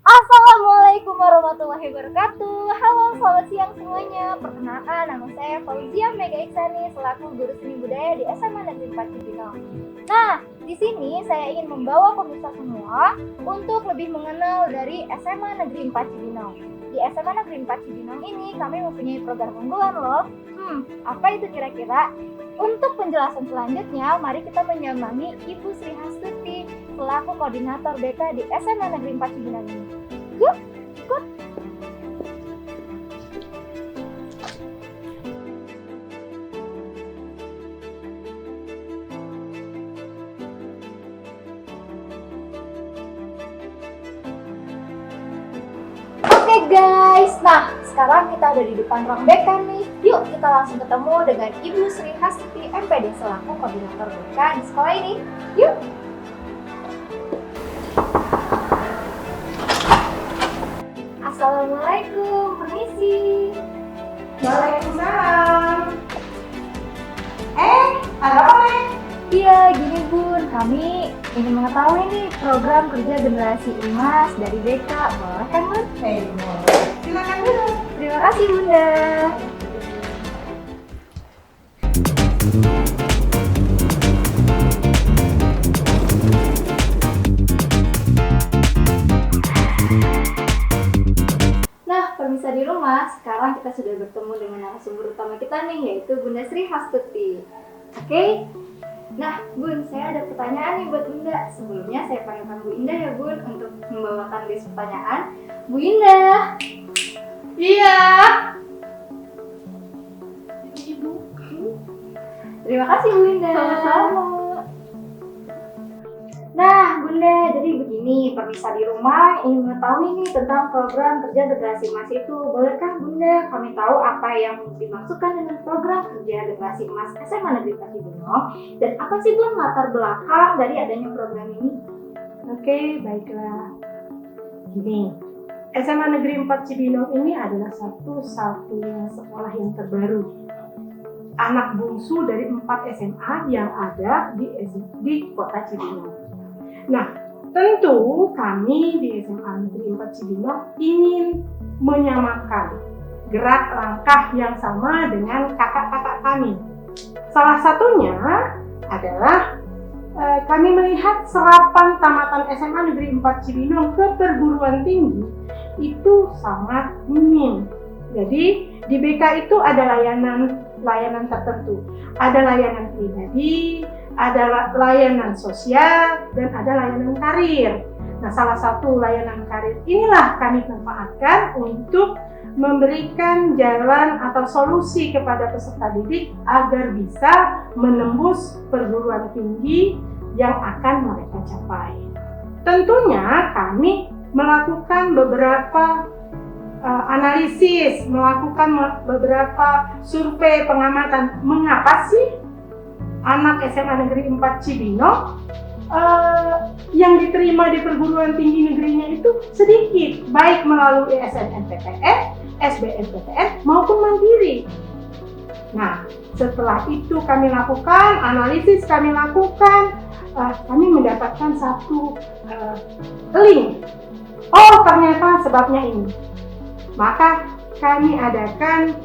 Assalamualaikum warahmatullahi wabarakatuh. Halo, selamat siang semuanya. Perkenalkan, nama saya Fauzia Mega Iksani selaku guru seni budaya di SMA Negeri 4 Cibinong. Nah, di sini saya ingin membawa pemirsa semua untuk lebih mengenal dari SMA Negeri 4 Cibinong. Di SMA Negeri 4 Cibinong ini kami mempunyai program unggulan loh. Apa itu kira-kira? Untuk penjelasan selanjutnya, mari kita menyambangi Ibu Sri Hastuti selaku koordinator BK di SMA Negeri 4 Cibinong ini. Yuk, ikut. Oke guys, nah sekarang kita ada di depan ruang BK nih. Yuk kita langsung ketemu dengan Ibu Sri Hastuti MPD selaku koordinator BK di sekolah ini. Yuk. Assalamualaikum, permisi. Waalaikumsalam. Ada apa nih? Iya, gini Bun, kami ingin mengetahui nih program kerja generasi emas dari BK. Boleh kan Bun? Boleh. Silakan dulu. Terima kasih Bunda. Nah, pemirsa di rumah, sekarang kita sudah bertemu dengan narasumber utama kita nih, yaitu Bunda Sri Hastuti. Oke? Nah, Bun, saya ada pertanyaan nih buat Bunda. Sebelumnya saya panggilkan Bu Indah ya, Bun, untuk membawakan list pertanyaan. Bu Indah. Iya. Ibu. Terima kasih Bu Indah. Sama-sama. Nah, Bunda, jadi begini, pemirsa di rumah ingin mengetahui nih tentang program kerja generasi emas itu. Bolehkah Bunda kami tahu apa yang dimaksudkan dengan program kerja generasi emas SMA Negeri 4 Cibinong dan apa sih Bun latar belakang dari adanya program ini? Oke, baiklah. Gini, SMA Negeri 4 Cibinong ini adalah satu-satunya sekolah yang terbaru. Anak bungsu dari 4 SMA yang ada di Kota Cibinong. Nah, tentu kami di SMA Negeri 4 Cibinong ingin menyamakan gerak langkah yang sama dengan kakak-kakak kami. Salah satunya adalah kami melihat serapan tamatan SMA Negeri 4 Cibinong ke perguruan tinggi itu sangat minim. Jadi di BK itu ada layanan tertentu, ada layanan pribadi, ada layanan sosial, dan ada layanan karir. Nah, salah satu layanan karir inilah kami manfaatkan untuk memberikan jalan atau solusi kepada peserta didik agar bisa menembus perguruan tinggi yang akan mereka capai. Tentunya kami melakukan beberapa analisis, melakukan beberapa survei pengamatan. Mengapa sih anak SMA Negeri 4 Cibinong yang diterima di perguruan tinggi negerinya itu sedikit, baik melalui SNMPTN, SBMPTN maupun mandiri. Nah, setelah itu kami lakukan analisis, kami mendapatkan satu link. Oh, ternyata sebabnya ini. Maka kami adakan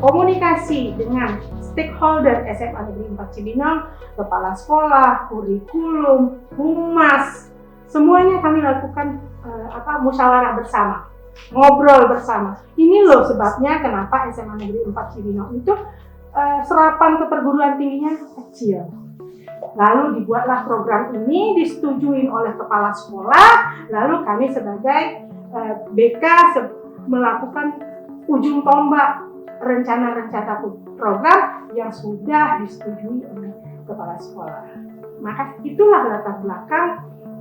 komunikasi dengan stakeholder SMA Negeri 4 Cibinong, kepala sekolah, kurikulum, humas, semuanya kami lakukan musyawarah bersama, ngobrol bersama. Ini loh sebabnya kenapa SMA Negeri 4 Cibinong itu serapan ke perguruan tingginya kecil. Lalu dibuatlah program ini, disetujui oleh kepala sekolah, lalu kami sebagai BK melakukan ujung tombak rencana-rencana program yang sudah disetujui oleh kepala sekolah. Maka itulah latar belakang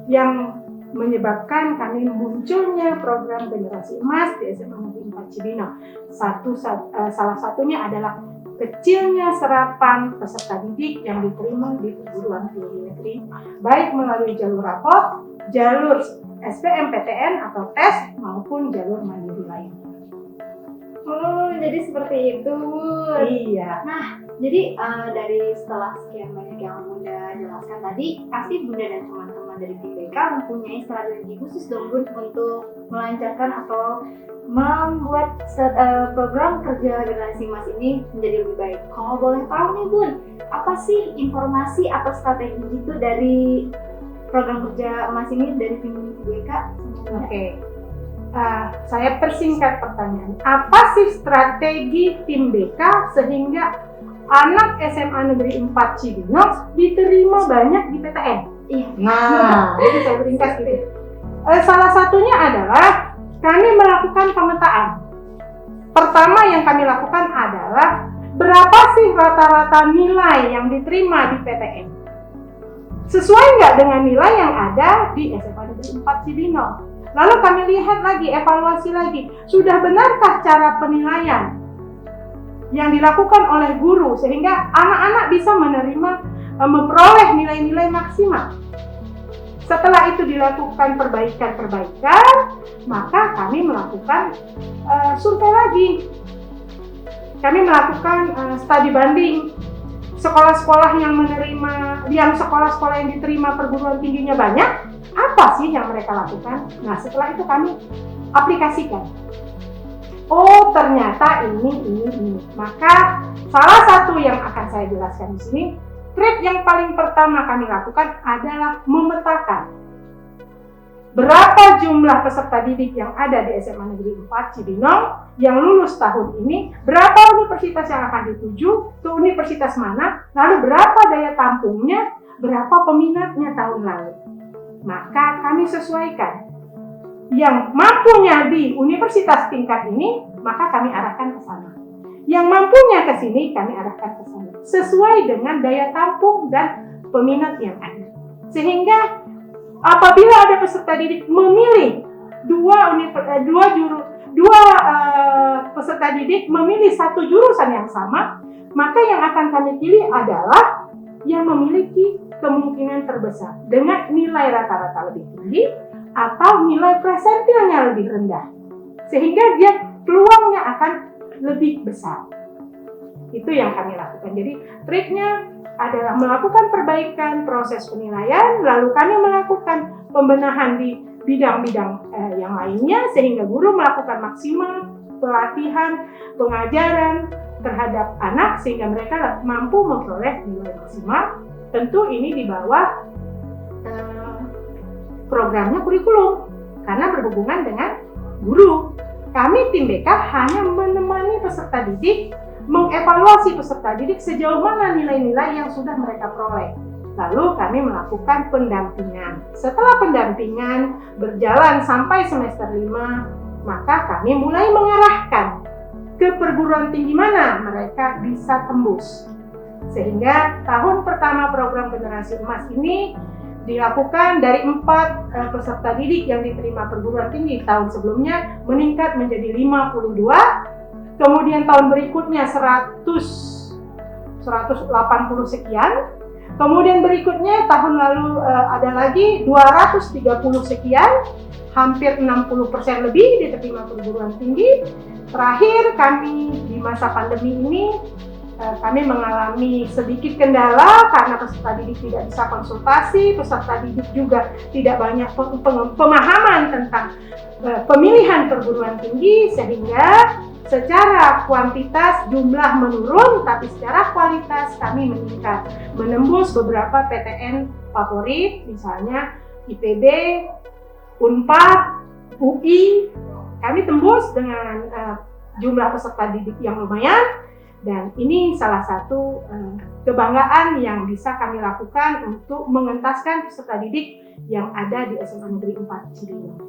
yang menyebabkan kami munculnya program generasi emas di SMA Negeri 4 Cibinong. Salah satunya adalah kecilnya serapan peserta didik yang diterima di perguruan tinggi negeri, baik melalui jalur rapot, jalur SBMPTN atau tes, maupun jalur mandiri lain. Oh, jadi seperti itu. Iya. Nah, jadi dari setelah sekian banyak yang Bunda jelaskan tadi, pasti Bunda dan teman-teman dari tim BK mempunyai strategi khusus dong Bun untuk melancarkan atau membuat program kerja generasi emas ini menjadi lebih baik. Kalau boleh tahu nih Bun, apa sih informasi atau strategi itu dari program kerja emas ini dari tim BK? Oke. Saya persingkat pertanyaan. Apa sih strategi tim BK sehingga anak SMA Negeri 4 Cibinong diterima banyak di PTN? Iya. Nah, itu saya beringkas gitu. Salah satunya adalah kami melakukan pemetaan. Pertama yang kami lakukan adalah berapa sih rata-rata nilai yang diterima di PTN? Sesuai nggak dengan nilai yang ada di SMA Negeri 4 Cibinong? Lalu kami lihat lagi, evaluasi lagi, sudah benarkah cara penilaian yang dilakukan oleh guru sehingga anak-anak bisa memperoleh nilai-nilai maksimal. Setelah itu dilakukan perbaikan, maka kami melakukan survei lagi. Kami melakukan studi banding. Sekolah-sekolah yang sekolah-sekolah yang diterima perguruan tingginya banyak, apa sih yang mereka lakukan? Nah, setelah itu kami aplikasikan. Oh, ternyata ini. Maka salah satu yang akan saya jelaskan di sini, trik yang paling pertama kami lakukan adalah memetakan berapa jumlah peserta didik yang ada di SMA Negeri 4 Cibinong yang lulus tahun ini, berapa universitas yang akan dituju, ke universitas mana, lalu berapa daya tampungnya, berapa peminatnya tahun lalu. Maka kami sesuaikan. Yang mampunya di universitas tingkat ini, maka kami arahkan ke sana. Yang mampunya ke sini, kami arahkan ke sana. Sesuai dengan daya tampung dan peminat yang ada. Sehingga apabila ada peserta didik memilih dua peserta didik memilih satu jurusan yang sama, maka yang akan kami pilih adalah yang memiliki kemungkinan terbesar dengan nilai rata-rata lebih tinggi atau nilai presentilnya lebih rendah, sehingga dia peluangnya akan lebih besar. Itu yang kami lakukan. Jadi triknya adalah melakukan perbaikan proses penilaian, lalu kami melakukan pembenahan di bidang-bidang yang lainnya sehingga guru melakukan maksimal pelatihan, pengajaran terhadap anak sehingga mereka mampu memperoleh nilai maksimal. Tentu ini di bawah programnya kurikulum karena berhubungan dengan guru. Kami tim BK hanya menemani peserta didik, mengevaluasi peserta didik sejauh mana nilai-nilai yang sudah mereka peroleh. Lalu kami melakukan pendampingan. Setelah pendampingan berjalan sampai semester 5, maka kami mulai mengarahkan ke perguruan tinggi mana mereka bisa tembus. Sehingga tahun pertama program generasi emas ini dilakukan dari 4 peserta didik yang diterima perguruan tinggi tahun sebelumnya meningkat menjadi 52. Kemudian tahun berikutnya 180 sekian. Kemudian berikutnya tahun lalu ada lagi 230 sekian, hampir 60% lebih diterima perguruan tinggi. Terakhir kami di masa pandemi ini kami mengalami sedikit kendala karena peserta didik tidak bisa konsultasi, peserta didik juga tidak banyak pemahaman tentang pemilihan perguruan tinggi, sehingga secara kuantitas jumlah menurun, tapi secara kualitas kami meningkat, menembus beberapa PTN favorit, misalnya IPB, Unpad, UI. Kami tembus dengan jumlah peserta didik yang lumayan, dan ini salah satu kebanggaan yang bisa kami lakukan untuk mengentaskan peserta didik yang ada di SMA Negeri 4 Cibinong.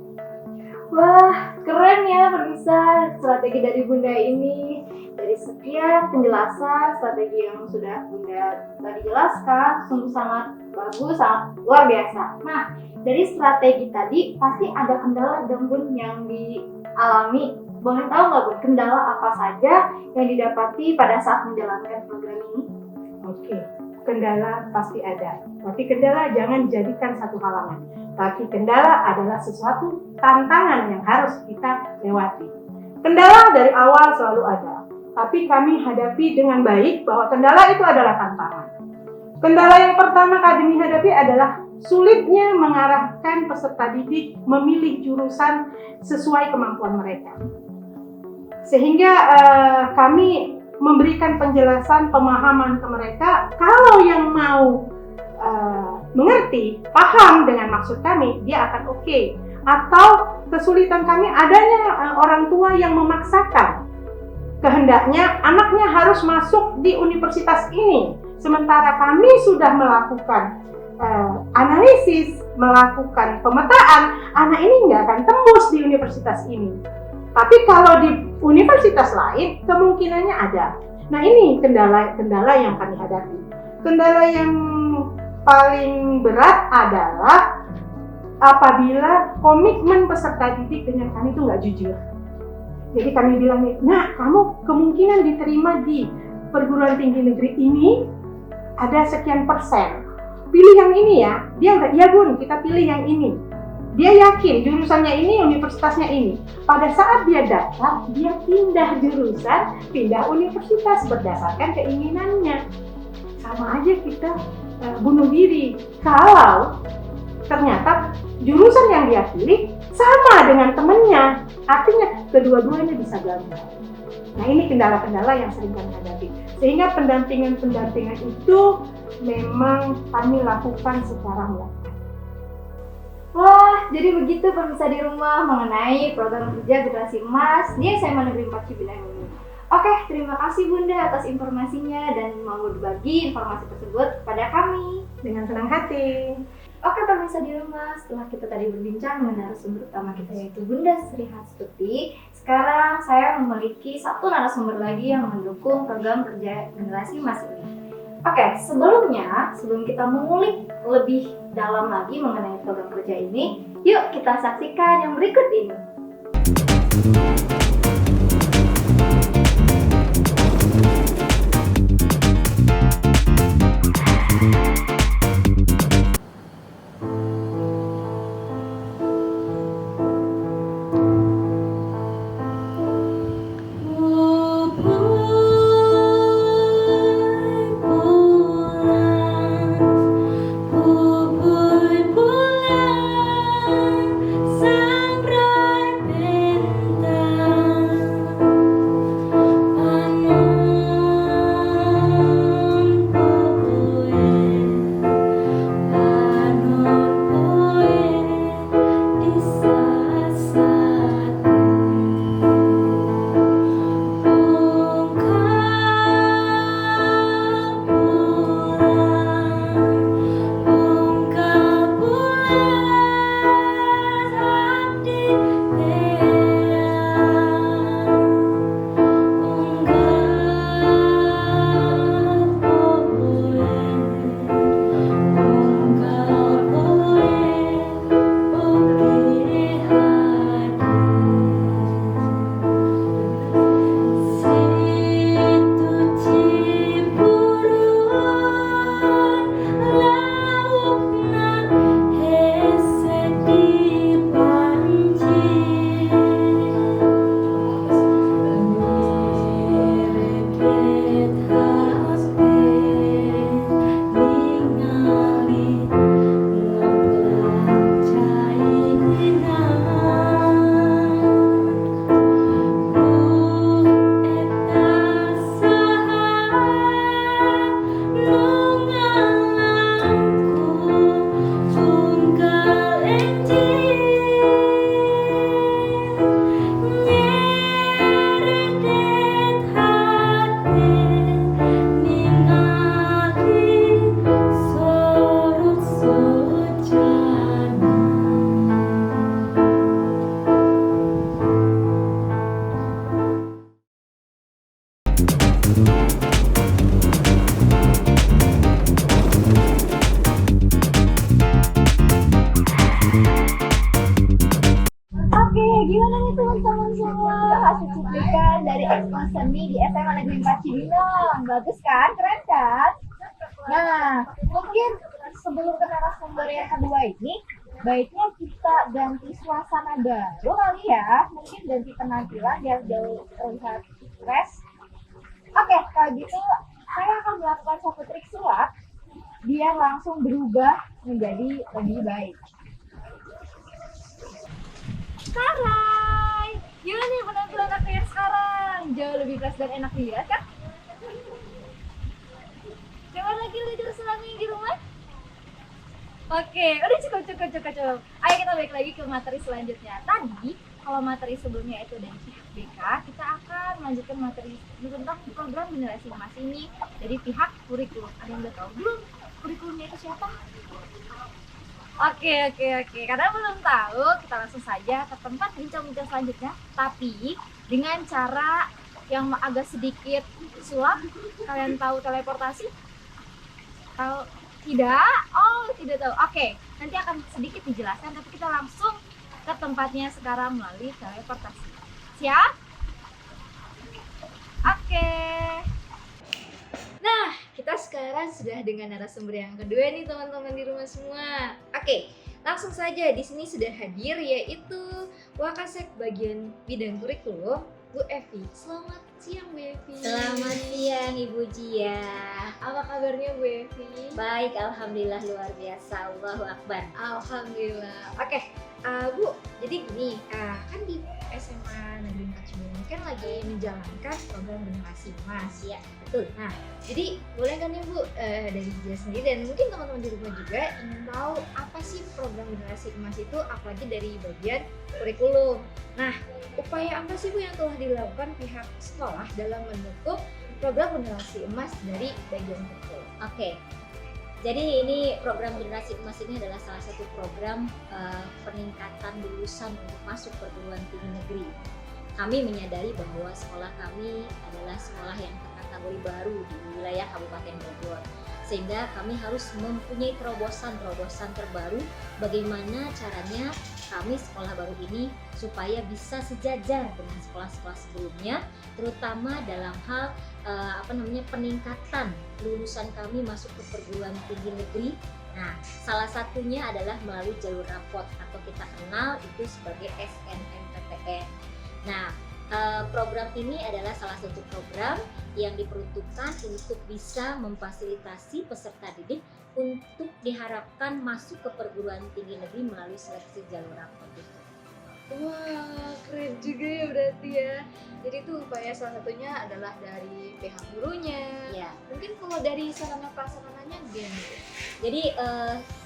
Wah, keren ya pemirsa strategi dari Bunda ini. Dari sekian penjelasan strategi yang sudah Bunda tadi jelaskan, sungguh sangat bagus, sangat luar biasa. Nah, dari strategi tadi pasti ada kendala dong Bun yang dialami. Boleh tahu nggak Bun, kendala apa saja yang didapati pada saat menjalankan program ini? Oke, kendala pasti ada. Tapi kendala jangan jadikan satu halangan. Tapi kendala adalah sesuatu tantangan yang harus kita lewati. Kendala dari awal selalu ada. Tapi kami hadapi dengan baik bahwa kendala itu adalah tantangan. Kendala yang pertama kami hadapi adalah sulitnya mengarahkan peserta didik memilih jurusan sesuai kemampuan mereka. Sehingga kami memberikan penjelasan, pemahaman ke mereka. Kalau yang mau mengerti, paham dengan maksud kami, dia akan oke. Atau kesulitan kami adanya orang tua yang memaksakan kehendaknya anaknya harus masuk di universitas ini, sementara kami sudah melakukan analisis, melakukan pemetaan, anak ini nggak akan tembus di universitas ini. Tapi kalau di universitas lain, kemungkinannya ada. Nah, ini kendala yang kami hadapi. Kendala yang paling berat adalah apabila komitmen peserta didik dengan kami itu nggak jujur. Jadi kami bilang nih, nah kamu kemungkinan diterima di perguruan tinggi negeri ini ada sekian persen. Pilih yang ini ya. Dia udah, iya Bun, kita pilih yang ini. Dia yakin jurusannya ini, universitasnya ini. Pada saat dia daftar, dia pindah jurusan, pindah universitas berdasarkan keinginannya. Sama aja kita bunuh diri. Kalau ternyata jurusan yang dia pilih sama dengan temennya, artinya kedua-duanya bisa gagal. Nah, ini kendala-kendala yang sering kami hadapi. Sehingga pendampingan itu memang kami lakukan secara melekat. Wah, jadi begitu pemirsa di rumah mengenai program kerja Generasi Emas di SMA Negeri 4 Cibinong ini. Oke, terima kasih Bunda atas informasinya dan mau berbagi informasi tersebut kepada kami. Dengan senang hati. Oke pemirsa di rumah, setelah kita tadi berbincang dengan narasumber utama kita yaitu Bunda Sri Hastuti, sekarang saya memiliki satu narasumber lagi yang mendukung program kerja Generasi Emas ini. Oke, sebelum kita mengulik lebih dalam lagi mengenai program kerja ini, yuk kita saksikan yang berikut ini. Sang rai bintang bagus kan? Keren kan? Nah, mungkin sebelum ke narasumber yang kedua ini, baiknya kita ganti suasana baru kali ya. Mungkin ganti penampilan biar jauh terlihat fresh. Oke, kalau gitu saya akan melakukan satu trik sulap biar langsung berubah menjadi lebih baik. Sekarang, gimana nih penampilan aku yang sekarang? Jauh lebih fresh dan enak dilihat kan? Coba lagi lihat selama di rumah. Oke, udah cukup. Ayo kita balik lagi ke materi selanjutnya. Tadi, kalau materi sebelumnya itu dari pihak BK, kita akan melanjutkan materi tentang program generasi emas ini dari pihak kurikulum. Ada yang udah tahu belum kurikulumnya itu siapa? Oke. Karena belum tahu, kita langsung saja ke tempat bincang-bincang selanjutnya. Tapi dengan cara yang agak sedikit sulap. Kalian tahu teleportasi? Tahu? Tidak? Oh, tidak tahu. Oke, nanti akan sedikit dijelaskan, tapi kita langsung ke tempatnya sekarang melalui teleportasi. Siap? Oke. Nah, kita sekarang sudah dengan narasumber yang kedua nih teman-teman di rumah semua. Oke, langsung saja di sini sudah hadir yaitu Wakasek bagian bidang kurikulum, Bu Evi. Selamat siang Bu Evi. Selamat siang Ibu Jia. Apa kabarnya Bu Evi? Baik, alhamdulillah luar biasa. Allahu Akbar. Alhamdulillah. Oke, Bu, jadi gini, kan di SMA Negeri 4 Cibinong kan lagi menjalankan program generasi emas. Ya, betul. Nah, jadi boleh kan ya Bu, dari Jia sendiri dan mungkin teman-teman di rumah juga ingin tahu apa sih program generasi emas itu, apalagi dari bagian kurikulum. Nah, upaya apa sih Bu yang telah dilakukan pihak sekolah dalam mendukung program generasi emas dari bagian kurikulum? Oke. Jadi ini program generasi emas ini adalah salah satu program peningkatan lulusan untuk masuk perguruan tinggi negeri. Kami menyadari bahwa sekolah kami adalah sekolah yang terkategori baru di wilayah Kabupaten Bogor. Sehingga kami harus mempunyai terobosan terbaru bagaimana caranya kami sekolah baru ini supaya bisa sejajar dengan sekolah-sekolah sebelumnya, terutama dalam hal peningkatan lulusan kami masuk ke perguruan tinggi negeri. Nah, salah satunya adalah melalui jalur rapot atau kita kenal itu sebagai SNMPTN. Nah, program ini adalah salah satu program yang diperuntukkan untuk bisa memfasilitasi peserta didik untuk diharapkan masuk ke perguruan tinggi negeri melalui seleksi jalur rapot itu. Wah, keren juga ya berarti ya. Jadi itu upaya salah satunya adalah dari pihak gurunya. Ya. Mungkin kalau dari sarana prasarananya gimana? Jadi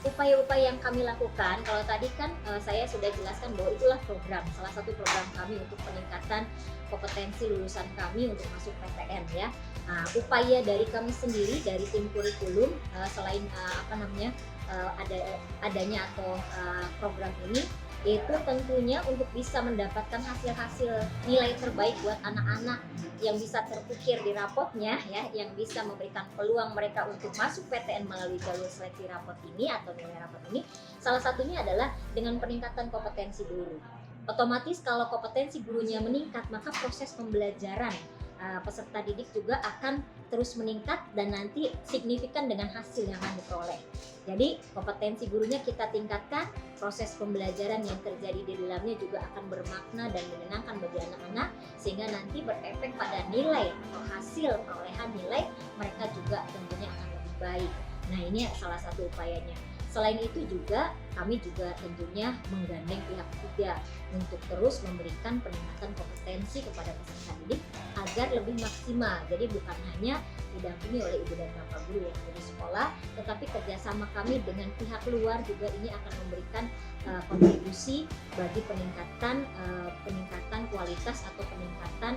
upaya-upaya yang kami lakukan, kalau tadi kan saya sudah jelaskan bahwa itulah program, salah satu program kami untuk peningkatan kompetensi lulusan kami untuk masuk PTN ya. Nah, upaya dari kami sendiri dari tim kurikulum selain adanya atau program ini, itu tentunya untuk bisa mendapatkan hasil-hasil nilai terbaik buat anak-anak yang bisa terukir di rapotnya ya, yang bisa memberikan peluang mereka untuk masuk PTN melalui jalur seleksi rapot ini atau nilai rapot ini. Salah satunya adalah dengan peningkatan kompetensi guru. Otomatis kalau kompetensi gurunya meningkat, maka proses pembelajaran peserta didik juga akan terus meningkat dan nanti signifikan dengan hasil yang akan diperoleh. Jadi kompetensi gurunya kita tingkatkan, proses pembelajaran yang terjadi di dalamnya juga akan bermakna dan menyenangkan bagi anak-anak, sehingga nanti berefek pada nilai atau hasil perolehan nilai mereka juga tentunya akan lebih baik. Nah, ini salah satu upayanya. Selain itu juga kami juga tentunya menggandeng pihak ketiga untuk terus memberikan peningkatan kompetensi kepada peserta didik agar lebih maksimal. Jadi bukan hanya didampingi oleh ibu dan bapak guru yang ada di sekolah, tetapi kerjasama kami dengan pihak luar juga ini akan memberikan kontribusi bagi peningkatan kualitas atau peningkatan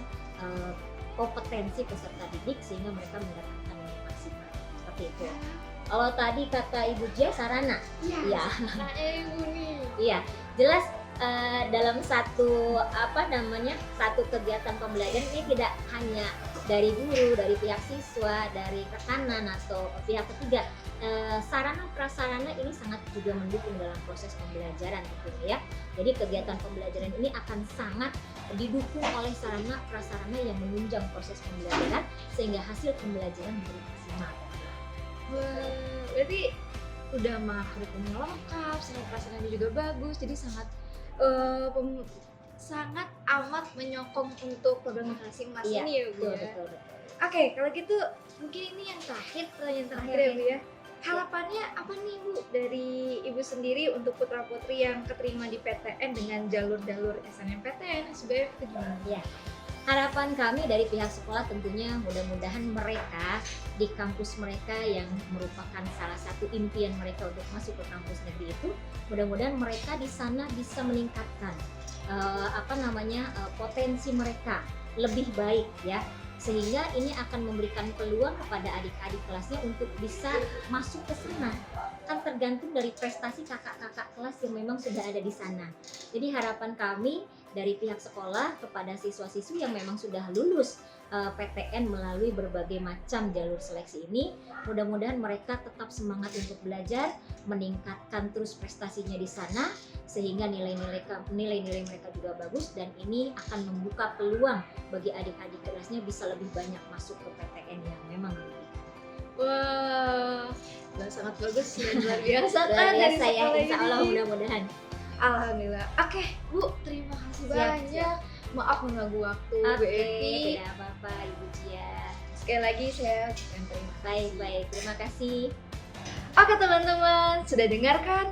kompetensi peserta didik sehingga mereka mendapatkan nilai maksimal. Seperti itu. Kalau tadi kata Ibu Jia sarana, iya. Nah, Ibu nih. Iya, jelas dalam satu kegiatan pembelajaran ini tidak hanya dari guru, dari pihak siswa, dari rekanan atau pihak ketiga. Sarana prasarana ini sangat juga mendukung dalam proses pembelajaran tentunya ya. Jadi kegiatan pembelajaran ini akan sangat didukung oleh sarana prasarana yang menunjang proses pembelajaran sehingga hasil pembelajaran menjadi maksimal. Wah, berarti udah mah kurikulumnya lengkap, sarana prasarana juga bagus, jadi sangat sangat amat menyokong untuk program generasi emas Iya, ini ya Bu ya. betul. Oke, kalau gitu mungkin ini yang terakhir, pertanyaan terakhir ya Bu ya. Harapannya apa nih Bu dari Ibu sendiri untuk putra-putri yang keterima di PTN dengan jalur-jalur SNMPTN, SBM itu gimana? Ya. Harapan kami dari pihak sekolah tentunya mudah-mudahan mereka di kampus mereka yang merupakan salah satu impian mereka untuk masuk ke kampus negeri itu, mudah-mudahan mereka di sana bisa meningkatkan potensi mereka lebih baik ya, sehingga ini akan memberikan peluang kepada adik-adik kelasnya untuk bisa masuk ke sana. Kan tergantung dari prestasi kakak-kakak kelas yang memang sudah ada di sana. Jadi harapan kami dari pihak sekolah kepada siswa-siswi yang memang sudah lulus PTN melalui berbagai macam jalur seleksi ini, mudah-mudahan mereka tetap semangat untuk belajar, meningkatkan terus prestasinya di sana, sehingga nilai-nilai mereka juga bagus, dan ini akan membuka peluang bagi adik-adik kelasnya bisa lebih banyak masuk ke PTN yang memang memiliki. Wah, sangat bagus dan luar biasa Luar kan dari biasa ya, sekolah insya Allah ini. mudah-mudahan. Alhamdulillah. Oke, Bu, terima kasih banyak. Maaf mengganggu waktu Bu Oke, Evi. tidak apa-apa Ibu Cia. Sekali lagi saya ucapkan terima kasih. Baik, terima kasih. Oke teman-teman, sudah dengarkan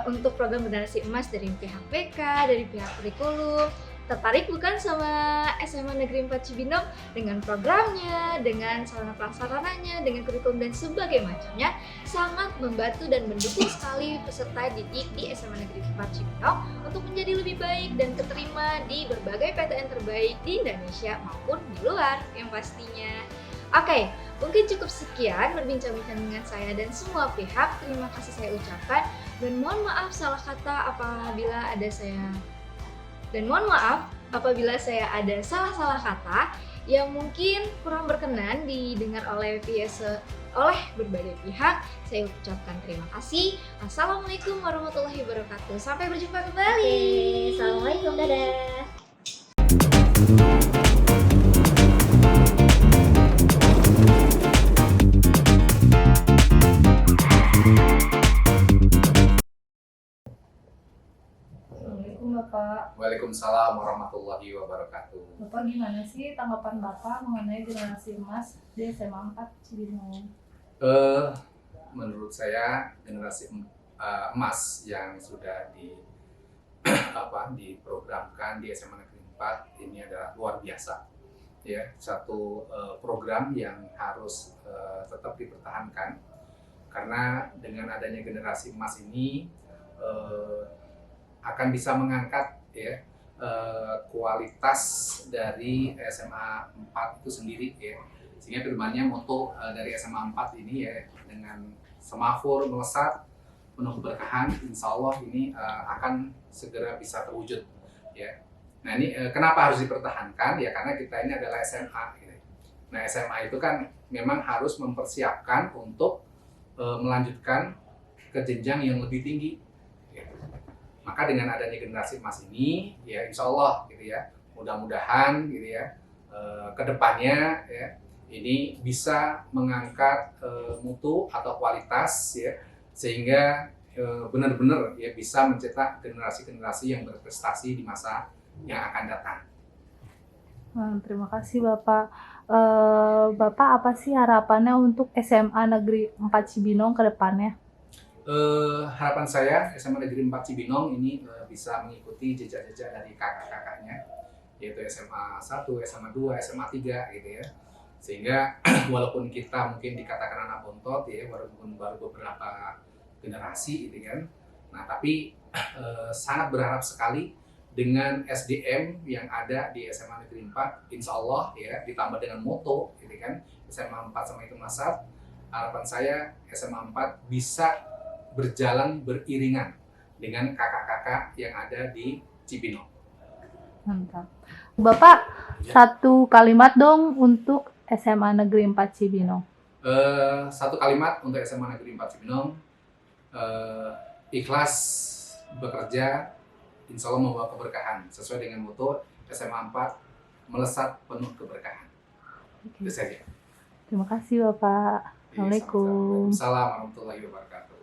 untuk program generasi emas dari pihak BK, dari pihak kurikulum. Tertarik bukan sama SMA Negeri 4 Cibinong dengan programnya, dengan sarana prasarananya, dengan kurikulum dan sebagainya macamnya, sangat membantu dan mendukung sekali peserta didik di SMA Negeri 4 Cibinong untuk menjadi lebih baik dan keterima di berbagai PTN terbaik di Indonesia maupun di luar yang pastinya. Oke, mungkin cukup sekian berbincang-bincang dengan saya dan semua pihak. Terima kasih saya ucapkan dan mohon maaf apabila ada salah-salah kata yang mungkin kurang berkenan didengar oleh berbagai pihak. Saya ucapkan terima kasih. Assalamualaikum warahmatullahi wabarakatuh. Sampai berjumpa kembali. Oke, assalamualaikum, dadah. Assalamualaikum Bapak. Waalaikumsalam warahmatullahi wabarakatuh. Bapak gimana sih tanggapan Bapak mengenai generasi emas di SMA 4 Cibinong? Menurut saya generasi emas yang sudah diprogramkan di SMA Negeri 4 ini adalah luar biasa. Ya, satu program yang harus tetap dipertahankan karena dengan adanya generasi emas ini akan bisa mengangkat ya kualitas dari SMA 4 itu sendiri ya. Sehingga kedepannya moto dari SMA 4 ini ya dengan semafur melesat penuh keberkahan, insya Allah ini akan segera bisa terwujud ya. Nah ini kenapa harus dipertahankan ya, karena kita ini adalah SMA gitu. Nah SMA itu kan memang harus mempersiapkan untuk melanjutkan ke jenjang yang lebih tinggi. Maka dengan adanya generasi emas ini, ya insya Allah gitu ya, mudah-mudahan gitu ya, kedepannya ya, ini bisa mengangkat mutu atau kualitas ya, sehingga benar-benar ya bisa mencetak generasi-generasi yang berprestasi di masa yang akan datang. Terima kasih Bapak. Bapak apa sih harapannya untuk SMA Negeri 4 Cibinong ke depannya? Harapan saya SMA Negeri 4 Cibinong ini bisa mengikuti jejak-jejak dari kakak-kakaknya, yaitu SMA 1, SMA 2, SMA 3 gitu ya. Sehingga walaupun kita mungkin dikatakan anak bontot ya, walaupun baru beberapa generasi gitu kan. Nah, tapi sangat berharap sekali dengan SDM yang ada di SMA Negeri 4, insya Allah ya, ditambah dengan moto gitu kan, SMA 4 sama itu masat. Harapan saya SMA 4 bisa berjalan beriringan dengan kakak-kakak yang ada di Cibinong. Mantap. Bapak, satu kalimat dong untuk SMA Negeri 4 Cibinong. Satu kalimat untuk SMA Negeri 4 Cibinong, ikhlas bekerja, insya Allah membawa keberkahan sesuai dengan moto SMA 4 melesat penuh keberkahan. Itu saja. Terima kasih Bapak. Assalamualaikum. Waalaikumsalam warahmatullahi wabarakatuh.